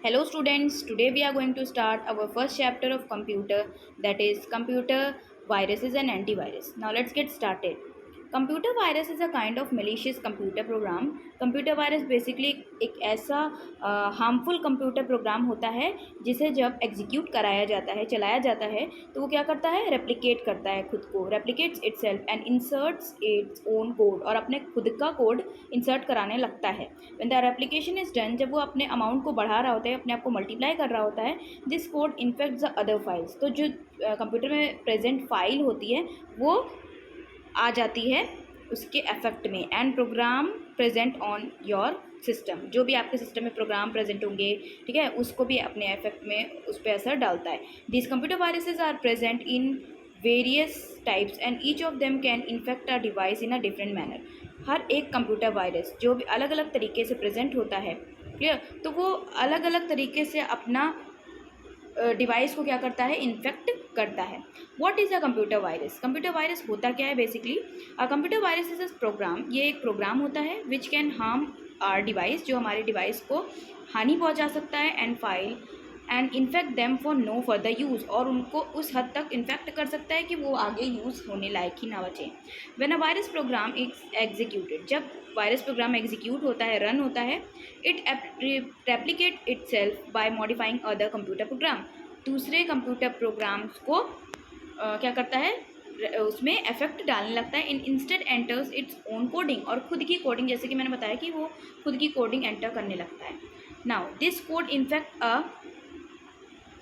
Hello students, today we are going to start our first chapter of computer, that is computer viruses and antivirus. Now let's get started. Computer virus is a kind of malicious computer program. Computer virus basically एक ऐसा harmful computer program होता है जिसे जब execute कराया जाता है, चलाया जाता है, तो वो क्या करता है, रेप्लिकेट करता है खुद को, replicates itself and inserts its own code, और अपने खुद का कोड इंसर्ट कराने लगता है. When the replication is done, जब वो अपने अमाउंट को बढ़ा रहा होता है, अपने आप को मल्टीप्लाई कर रहा होता है, this code infects the other files. तो जो कंप्यूटर में प्रेजेंट फाइल होती है वो आ जाती है उसके अफेक्ट में. And program present on your system, जो भी आपके सिस्टम में प्रोग्राम प्रेजेंट होंगे, ठीक है, उसको भी अपने इफेक्ट में उस पर असर डालता है. This computer viruses are present in various types and each of them can infect a device in a different manner. हर एक कंप्यूटर वायरस जो भी अलग अलग तरीके से प्रेजेंट होता है, क्लियर, तो वो अलग अलग तरीके से अपना डिवाइस को क्या करता है, इन्फेक्ट करता है. What is a computer virus? Computer virus होता क्या है basically? A computer virus is a program, ये एक प्रोग्राम होता है which can harm our device, जो हमारे डिवाइस को हानि पहुंचा सकता है, and file and infect them for no further use, और उनको उस हद तक इन्फेक्ट कर सकता है कि वो आगे यूज़ होने लायक ही ना बचे. When a virus program is executed, जब वायरस प्रोग्राम एग्जीक्यूट होता है, रन होता है, it replicate itself by modifying other computer program. दूसरे कंप्यूटर प्रोग्राम्स को क्या करता है, उसमें इफेक्ट डालने लगता है. In instead enters its own coding, और खुद की कोडिंग, जैसे कि मैंने बताया कि वो खुद की कोडिंग एंटर करने लगता है. Now this code infect a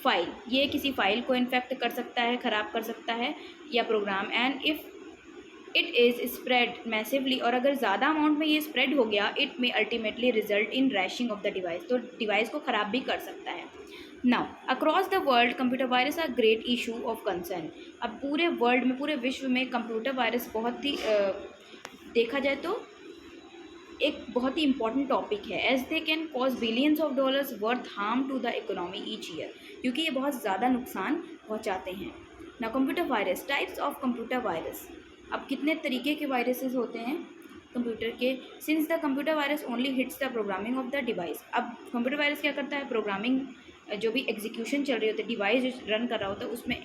file, ये किसी फाइल को इन्फेक्ट कर सकता है, ख़राब कर सकता है, या program. And if it is spread massively, और अगर ज़्यादा अमाउंट में ये स्प्रेड हो गया, it may ultimately result in crashing of the device, तो डिवाइस को ख़राब भी कर सकता है. Now across the world computer virus are great issue of concern. अब पूरे वर्ल्ड में, पूरे विश्व में कंप्यूटर वायरस बहुत ही देखा जाए तो एक बहुत ही इंपॉर्टेंट टॉपिक है, as they can cause billions of dollars worth harm to the economy each year, क्योंकि ये बहुत ज़्यादा नुकसान पहुंचाते हैं. ना computer virus, types of computer virus. अब कितने तरीके के वायरसेस होते हैं कंप्यूटर के? Since the computer virus only hits the programming of the device. अब कंप्यूटर वायरस क्या करता है, प्रोग्रामिंग जो भी एग्जीक्यूशन चल रही होती है, डिवाइस जो रन कर रहा होता है, उसमें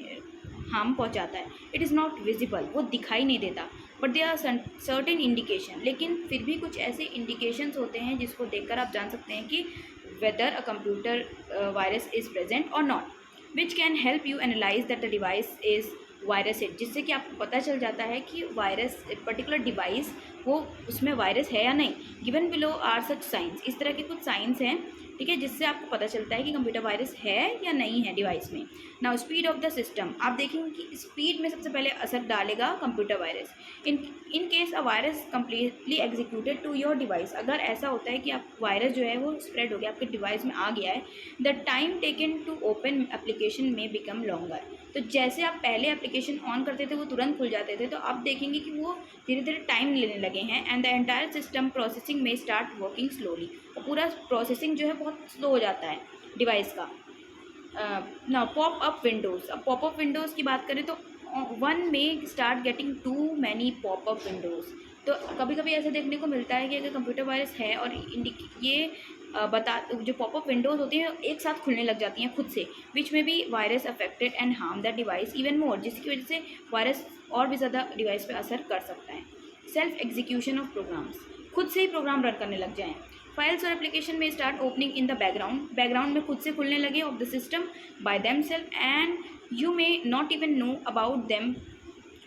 हार्म पहुंचाता है. इट इज़ नॉट विजिबल, वो दिखाई नहीं देता, but they are certain indication, लेकिन फिर भी कुछ ऐसे इंडिकेशंस होते हैं जिसको देखकर आप जान सकते हैं कि whether a computer virus is present और not, which can help you analyse that the device is virused, जिससे कि आपको पता चल जाता है कि वायरस पर्टिकुलर डिवाइस वो उसमें वायरस है या नहीं. Given below are such signs, इस तरह के कुछ साइंस हैं, ठीक है, जिससे आपको पता चलता है कि कंप्यूटर वायरस है या नहीं है डिवाइस में. Now speed of the system, आप देखेंगे कि स्पीड में सबसे पहले असर डालेगा computer virus. In case a virus completely executed to your device, अगर ऐसा होता है कि आप वायरस जो है वो स्प्रेड हो गया, आपके डिवाइस में आ गया है, the time taken to open application में बिकम लॉन्गर. तो जैसे आप पहले एप्लीकेशन ऑन करते थे वो तुरंत खुल जाते थे, तो आप देखेंगे कि वो धीरे धीरे टाइम लेने लगे हैं. And the entire system processing में स्टार्ट वर्किंग स्लोली, और पूरा प्रोसेसिंग जो है बहुत स्लो हो जाता है डिवाइस का. ना पॉप अप विंडोज़, अब पॉप अप विंडोज़ की बात करें तो one may start getting too many pop up windows. तो कभी कभी ऐसा देखने को मिलता है कि अगर कंप्यूटर वायरस है और ये बता जो पॉपअप विंडोज़ होती हैं एक साथ खुलने लग जाती हैं खुद से, विच में भी virus affected and harm the device even more, जिसकी वजह से वायरस और भी ज़्यादा डिवाइस पे असर कर सकता है. सेल्फ एग्जीक्यूशन ऑफ प्रोग्राम्स, खुद से ही प्रोग्राम रन करने लग जाएँ. फाइल्स और एप्लीकेशन में start opening in the background में खुद से खुलने लगे of the system by them self, and you may not even know about them,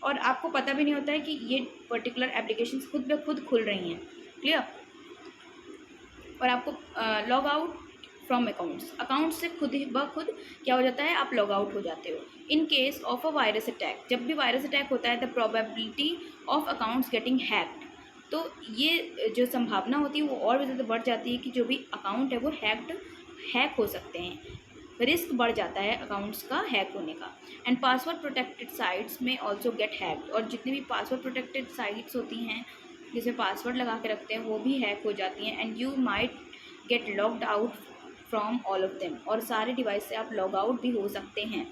और आपको पता भी नहीं होता है कि ये पर्टिकुलर एप्लीकेशन खुद ब खुद खुल रही हैं. क्लियर? और आपको लॉग आउट फ्रॉम अकाउंट्स से खुद ही ब खुद क्या हो जाता है, आप लॉग आउट हो जाते हो. इन case of a virus attack, जब भी वायरस अटैक होता है, the probability of accounts getting hacked, तो ये जो संभावना होती है वो और भी ज़्यादा बढ़ जाती है कि जो भी अकाउंट है वो हैक हो सकते हैं, रिस्क बढ़ जाता है अकाउंट्स का हैक होने का. एंड पासवर्ड प्रोटेक्टेड साइट्स में ऑल्सो गेट हैक्ड, और जितनी भी पासवर्ड प्रोटेक्टेड साइट्स होती हैं जिसमें पासवर्ड लगा के रखते हैं वो भी हैक हो जाती हैं. And you might get logged out from all of them, और सारे डिवाइस से आप लॉग आउट भी हो सकते हैं.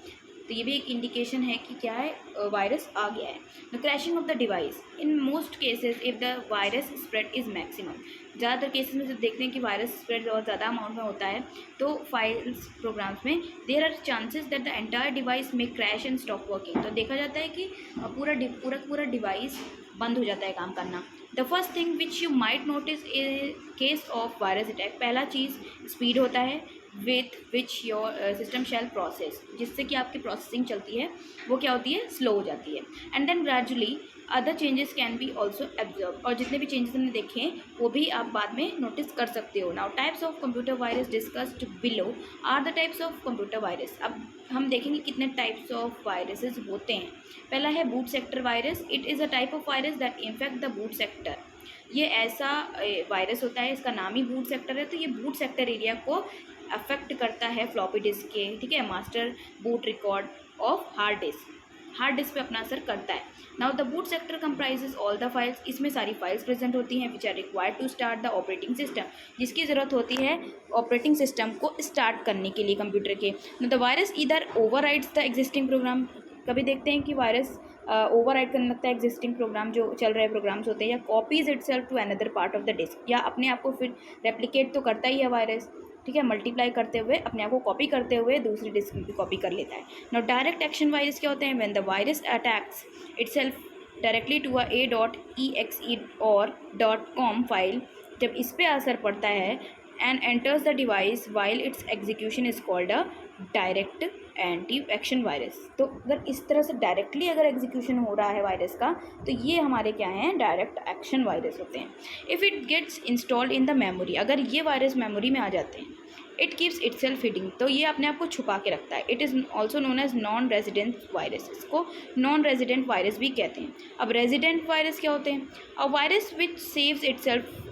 तो ये भी एक इंडिकेशन है कि क्या है, वायरस आ गया है. The crashing of the device, in most cases if the virus spread is maximum, ज़्यादातर केसेस में जब देखते हैं कि वायरस स्प्रेड बहुत ज़्यादा अमाउंट में होता है तो फाइल्स प्रोग्राम्स में there are chances that the entire device may crash and stop working. तो देखा जाता है कि पूरा डिवाइस बंद हो जाता है काम करना। The first thing which you might notice in case of virus attack, पहला चीज़ स्पीड होता है with which your system shall process, जिससे कि आपकी प्रोसेसिंग चलती है वो क्या होती है, स्लो हो जाती है। And then gradually other changes can be also observe, और जितने भी चेंजेस हमने देखे हैं वो भी आप बाद में नोटिस कर सकते हो। Now types of computer virus discussed below are the types of computer virus. अब हम देखेंगे कितने टाइप्स ऑफ वायरसेस होते हैं। पहला है boot sector virus. It is a type of virus that infect the boot sector. ये ऐसा वायरस होता है, इसका नाम ही बूट सेक्टर है, तो ये बूट सेक्टर एरिया को अफेक्ट करता है फ्लॉपी डिस्क के, ठीक है, master boot record of hard disk पे अपना असर करता है। Now the boot sector comprises all the files. इसमें सारी फाइल्स प्रेजेंट होती हैं which are required to start the operating system, जिसकी ज़रूरत होती है ऑपरेटिंग सिस्टम को स्टार्ट करने के लिए कंप्यूटर के। The virus either overrides the existing program. कभी देखते हैं कि वायरस ओवरराइड करने लगता है एग्जिस्टिंग प्रोग्राम, जो चल रहे प्रोग्राम्स होते हैं, या copies itself to another part of the disk, या अपने आप को फिर रेप्लिकेट तो करता ही है वायरस, ठीक है, मल्टीप्लाई करते हुए अपने आप को कॉपी करते हुए दूसरी डिस्क में भी कॉपी कर लेता है। नाउ डायरेक्ट एक्शन वायरस क्या होते हैं? When the virus attacks itself directly to a.exe और .com फाइल, जब इस पर असर पड़ता है and enters the device while it's execution is called a direct anti action virus. तो अगर इस तरह से डायरेक्टली अगर एग्जीक्यूशन हो रहा है वायरस का, तो ये हमारे क्या हैं, डायरेक्ट एक्शन वायरस होते हैं। If it gets installed in the memory, अगर ये वायरस मेमोरी में आ जाते हैं, इट कीप्स इटसेल्फ हिडिंग, तो ये अपने आप को छुपा के रखता है। It is also known as non resident virus, इसको नॉन रेजिडेंट वायरस भी कहते हैं। अब रेजिडेंट वायरस क्या होते हैं? A virus which saves itself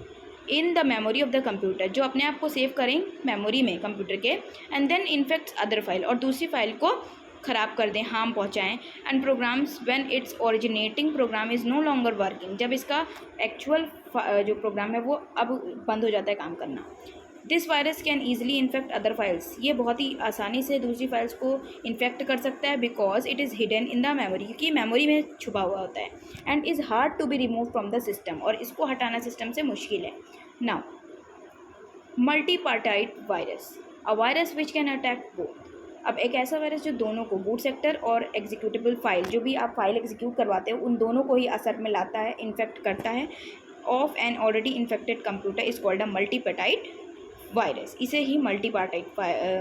in the memory of the computer, जो अपने आप को सेव करें मेमोरी में कंप्यूटर के, and then infects other file, और दूसरी फाइल को ख़राब कर दें, हार्म पहुंचाएं। And programs when its originating program is no longer working, जब इसका एक्चुअल जो प्रोग्राम है वो अब बंद हो जाता है काम करना। This virus can easily infect other files, ये बहुत ही आसानी से दूसरी फाइल्स को इन्फेक्ट कर सकता है, because it is hidden in the memory, क्योंकि मेमोरी में छुपा हुआ होता है। And is hard to be remove from the system, और इसको हटाना सिस्टम से मुश्किल है। Now multipartite virus, a virus which can attack both. अब एक ऐसा वायरस जो दोनों को, बूट सेक्टर और एग्जीक्यूटेबल फाइल, जो भी आप फाइल एग्जीक्यूट करवाते हो उन दोनों को ही असर में लाता है, इन्फेक्ट करता है, of an already infected computer is called a multipartite virus. इसे ही मल्टीपार्टाइट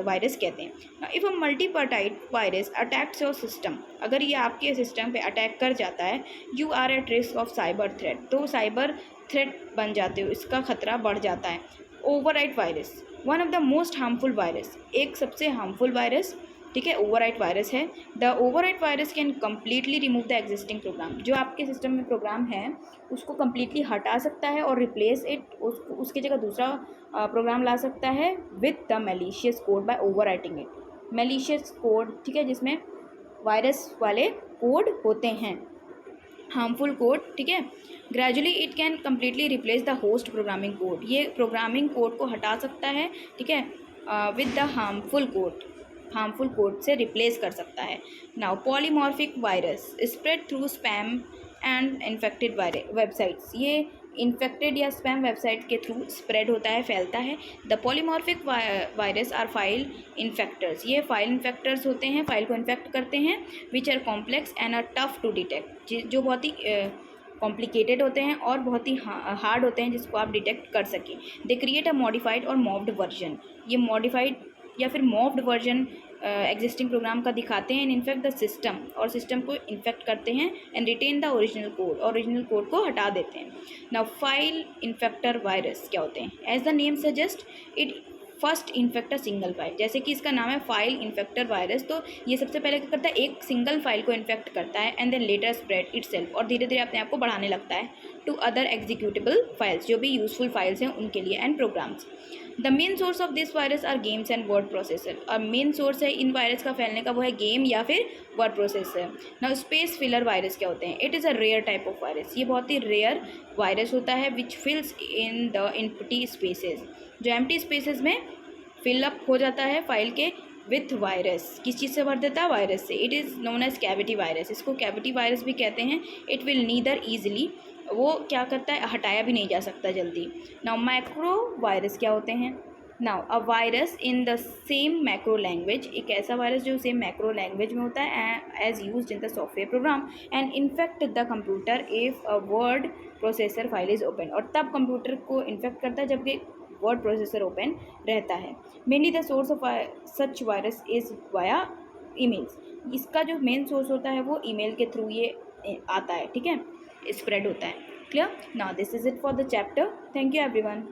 वायरस कहते हैं। If a multipartite virus attacks your system, अगर ये आपके सिस्टम पे अटैक कर जाता है, you are at risk of cyber threat, तो साइबर थ्रेट बन जाते हो, इसका खतरा बढ़ जाता है। Overwrite virus, one of the most harmful virus, एक सबसे हार्मफुल वायरस, ठीक है, ओवरराइट वायरस है। The overwrite virus can completely remove the existing program, जो आपके सिस्टम में प्रोग्राम है उसको कम्प्लीटली हटा सकता है और रिप्लेस इट, उसकी जगह दूसरा प्रोग्राम ला सकता है with the malicious code by overwriting it. Malicious code, ठीक है, जिसमें वायरस वाले कोड होते हैं, हार्मफुल कोड, ठीक है। Gradually it can completely replace the host programming code, ये प्रोग्रामिंग कोड को हटा सकता है, ठीक है, विद द हार्मफुल कोड से रिप्लेस कर सकता है। Now polymorphic virus spread through spam and infected websites, ये इन्फेक्टेड या स्पैम वेबसाइट के थ्रू स्प्रेड होता है, फैलता है। The polymorphic virus are file infectors, ये फाइल इन्फेक्टर्स होते हैं, फाइल को इन्फेक्ट करते हैं, which are complex and are tough to detect, जो बहुत ही कॉम्प्लिकेटेड होते हैं और बहुत ही हार्ड होते हैं जिसको आप डिटेक्ट कर सकें। दे क्रिएट अ मॉडिफाइड और मॉव्ड वर्जन, ये मॉडिफाइड या फिर मॉव्ड वर्जन एग्जिस्टिंग प्रोग्राम का दिखाते हैं, इन्फेक्ट द सिस्टम, और सिस्टम को इन्फेक्ट करते हैं, and retain the original code, और ओरिजिनल कोड को हटा देते हैं। नाउ फाइल इन्फेक्टर वायरस क्या होते हैं? As the name suggest, it first infect a single file, जैसे कि इसका नाम है फाइल इन्फेक्टर वायरस, तो ये सबसे पहले क्या करता है, एक सिंगल फाइल को इन्फेक्ट करता है, and then later spread itself, और धीरे धीरे अपने आप को बढ़ाने लगता है टू अदर एग्जीक्यूटेबल फाइल्स, जो भी यूजफुल फाइल्स हैं उनके लिए, and programs. The main source of this virus are games and word processor, और मेन सोर्स है इन वायरस का फैलने का वो है गेम या फिर word processor. Now space filler virus क्या होते हैं? It is a rare type of virus, ये बहुत ही रेयर वायरस होता है, which fills in the empty spaces, जो एम्प्टी स्पेसेस में फिलअप हो जाता है फाइल के विथ वायरस। किस चीज़ से भर देता है? वायरस से। It is known as cavity virus, इसको कैविटी वायरस भी कहते हैं। इट विल नीदर ईजिली वो क्या करता है, हटाया भी नहीं जा सकता जल्दी। नाउ मैक्रो वायरस क्या होते हैं? Now a virus in the same macro language, एक ऐसा वायरस जो सेम मैक्रो लैंग्वेज में होता है as use in the software program and infect the computer if a word processor file is open, और तब कंप्यूटर को इन्फेक्ट करता है जब कि वर्ड प्रोसेसर ओपन रहता है। Mainly the source of such virus is via emails, इसका जो मेन सोर्स होता है वो ईमेल के थ्रू ये आता है, ठीक है, स्प्रेड होता है। Clear? Now this is it for the chapter. Thank you everyone.